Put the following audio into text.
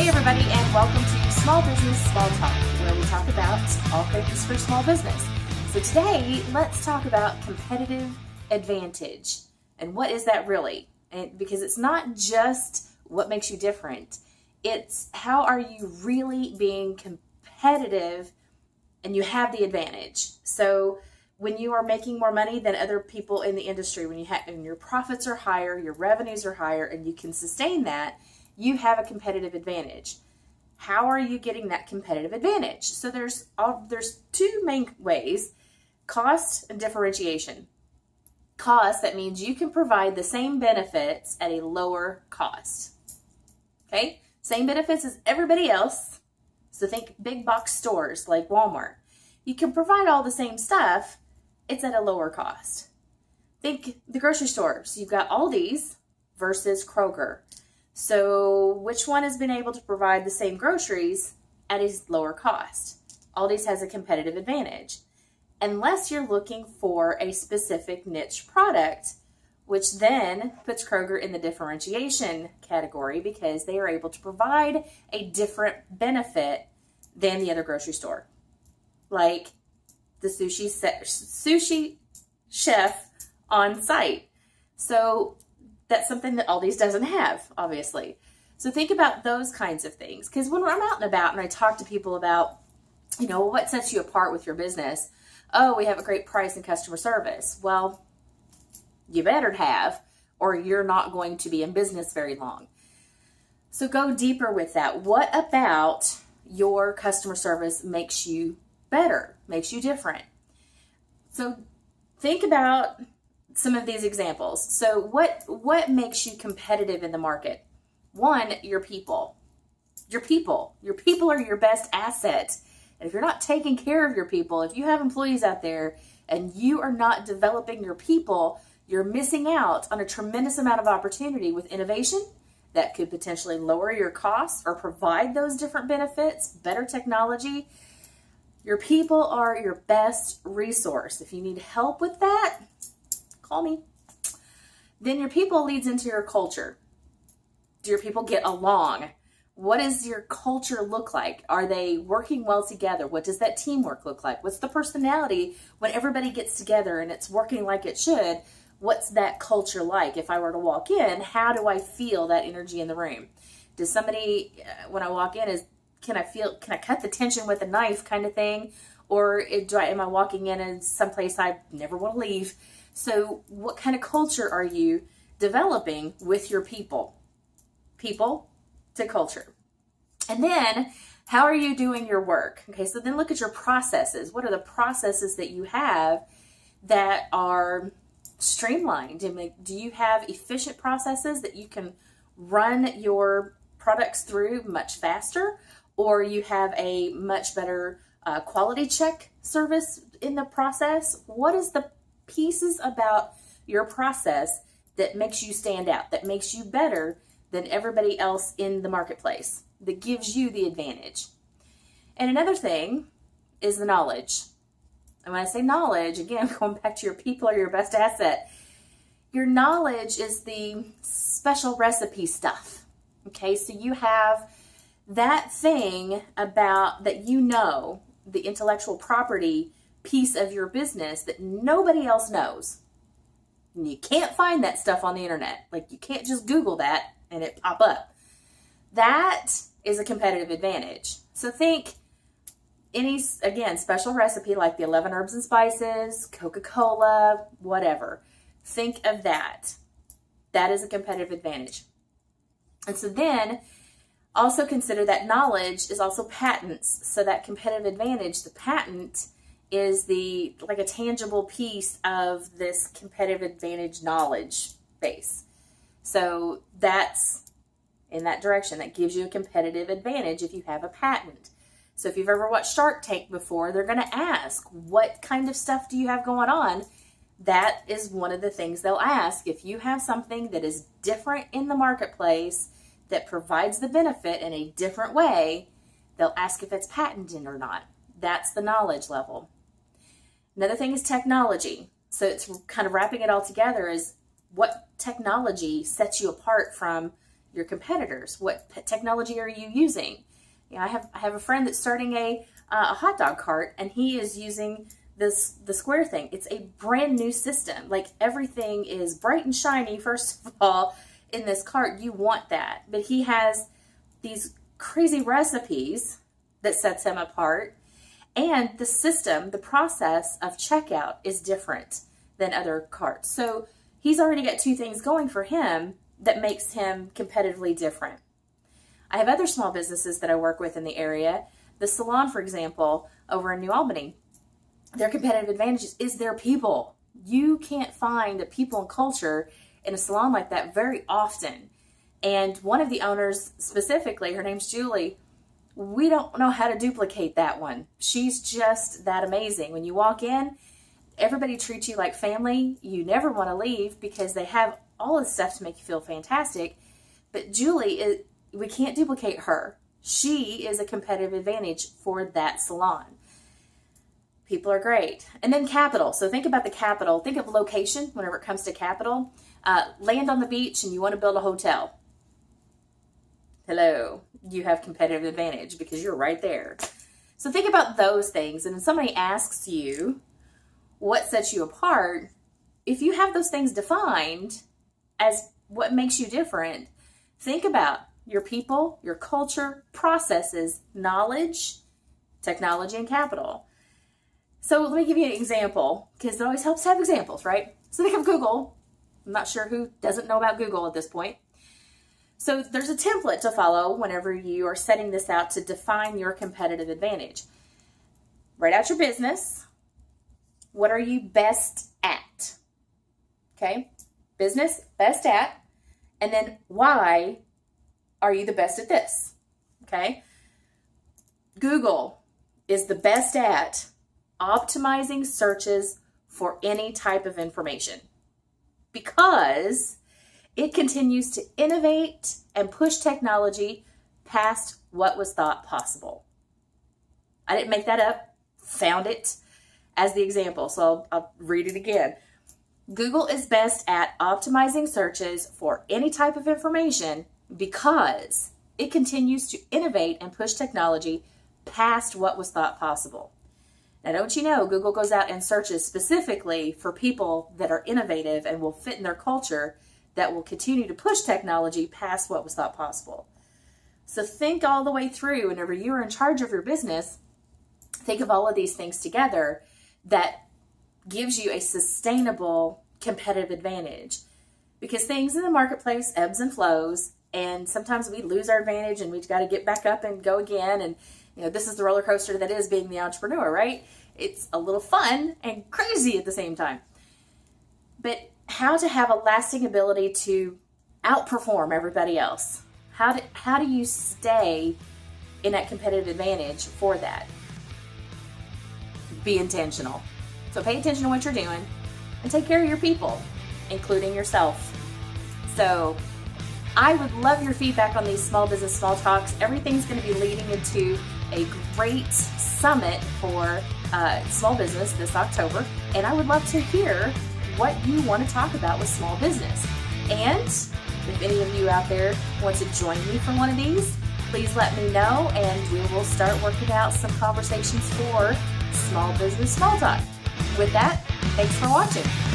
Hey everybody, and welcome to Small Business Small Talk, where we talk about all things for small business. So today, let's talk about competitive advantage. And what is that really? And because it's not just what makes you different, it's how are you really being competitive and you have the advantage. So when you are making more money than other people in the industry, when your profits are higher, your revenues are higher, and you can sustain that, you have a competitive advantage. How are you getting that competitive advantage? So there's two main ways: cost and differentiation. Cost, that means you can provide the same benefits at a lower cost. Okay? Same benefits as everybody else. So think big box stores like Walmart. You can provide all the same stuff, it's at a lower cost. Think the grocery stores. You've got Aldi's versus Kroger. So which one has been able to provide the same groceries at a lower cost? Aldi's has a competitive advantage. Unless you're looking for a specific niche product, which then puts Kroger in the differentiation category because they are able to provide a different benefit than the other grocery store. Like the sushi chef on site. So that's something that Aldi's doesn't have, obviously. So think about those kinds of things. Because when I'm out and about and I talk to people about, what sets you apart with your business? Oh, we have a great price and customer service. Well, you better have, or you're not going to be in business very long. So go deeper with that. What about your customer service makes you better, makes you different? So think about some of these examples. So what makes you competitive in the market? One, your people. Your people are your best asset. And if you're not taking care of your people, if you have employees out there and you are not developing your people, you're missing out on a tremendous amount of opportunity with innovation that could potentially lower your costs or provide those different benefits, better technology. Your people are your best resource. If you need help with that, call me. Then your people leads into your culture. Do your people get along? What does your culture look like? Are they working well together? What does that teamwork look like? What's the personality when everybody gets together and it's working like it should? What's that culture like? If I were to walk in, how do I feel that energy in the room? Does somebody, when I walk in, can I cut the tension with a knife kind of thing? Or am I walking in someplace I never want to leave? So what kind of culture are you developing with your people? People to culture. And then how are you doing your work? Okay, so then look at your processes. What are the processes that you have that are streamlined? Do you have efficient processes that you can run your products through much faster? Or you have a much better quality check service in the process? What is the pieces about your process that makes you stand out, that makes you better than everybody else in the marketplace, that gives you the advantage? And another thing is the knowledge. And when I say knowledge, again, going back to your people are your best asset. Your knowledge is the special recipe stuff. Okay, so you have that thing about that, the intellectual property piece of your business that nobody else knows. And you can't find that stuff on the internet. Like, you can't just Google that and it pop up. That is a competitive advantage. So think again, special recipe like the 11 herbs and spices, Coca-Cola, whatever. Think of that. That is a competitive advantage. And so then also consider that knowledge is also patents. So that competitive advantage, the patent, is like a tangible piece of this competitive advantage knowledge base. So that's in that direction. That gives you a competitive advantage if you have a patent. So if you've ever watched Shark Tank before, they're going to ask, what kind of stuff do you have going on? That is one of the things they'll ask. If you have something that is different in the marketplace that provides the benefit in a different way, they'll ask if it's patented or not. That's the knowledge level. Another thing is technology. So it's kind of wrapping it all together is what technology sets you apart from your competitors? What technology are you using? You know, I have a friend that's starting a hot dog cart, and he is using the Square thing. It's a brand new system. Like, everything is bright and shiny, first of all, in this cart. You want that. But he has these crazy recipes that sets him apart. And the system, the process of checkout is different than other carts. So he's already got two things going for him that makes him competitively different. I have other small businesses that I work with in the area. The salon, for example, over in New Albany, their competitive advantage is their people. You can't find the people and culture in a salon like that very often. And one of the owners specifically, her name's Julie, we don't know how to duplicate that one. She's just that amazing. When you walk in, everybody treats you like family. You never want to leave because they have all this stuff to make you feel fantastic. But Julie, we can't duplicate her. She is a competitive advantage for that salon. People are great. And then capital. So think about the capital. Think of location whenever it comes to capital. Land on the beach and you want to build a hotel. Hello. You have competitive advantage because you're right there. So think about those things. And when somebody asks you what sets you apart, if you have those things defined as what makes you different, think about your people, your culture, processes, knowledge, technology, and capital. So let me give you an example, because it always helps to have examples, right? So think of Google. I'm not sure who doesn't know about Google at this point. So there's a template to follow whenever you are setting this out to define your competitive advantage. Write out your business. What are you best at? Okay, business, best at. And then why are you the best at this? Okay, Google is the best at optimizing searches for any type of information because it continues to innovate and push technology past what was thought possible. I didn't make that up, found it as the example, so I'll read it again. Google is best at optimizing searches for any type of information because it continues to innovate and push technology past what was thought possible. Now, don't you know, Google goes out and searches specifically for people that are innovative and will fit in their culture that will continue to push technology past what was thought possible. So think all the way through, whenever you're in charge of your business, think of all of these things together that gives you a sustainable competitive advantage. Because things in the marketplace ebbs and flows, and sometimes we lose our advantage and we've got to get back up and go again. And you know, this is the roller coaster that is being the entrepreneur, right? It's a little fun and crazy at the same time. But how to have a lasting ability to outperform everybody else? How do you stay in that competitive advantage for that? Be intentional. So pay attention to what you're doing and take care of your people, including yourself. So I would love your feedback on these Small Business Small Talks. Everything's going to be leading into a great summit for small business this October, and I would love to hear what you want to talk about with small business. And if any of you out there want to join me for one of these, please let me know, and we will start working out some conversations for Small Business Small Talk. With that, thanks for watching.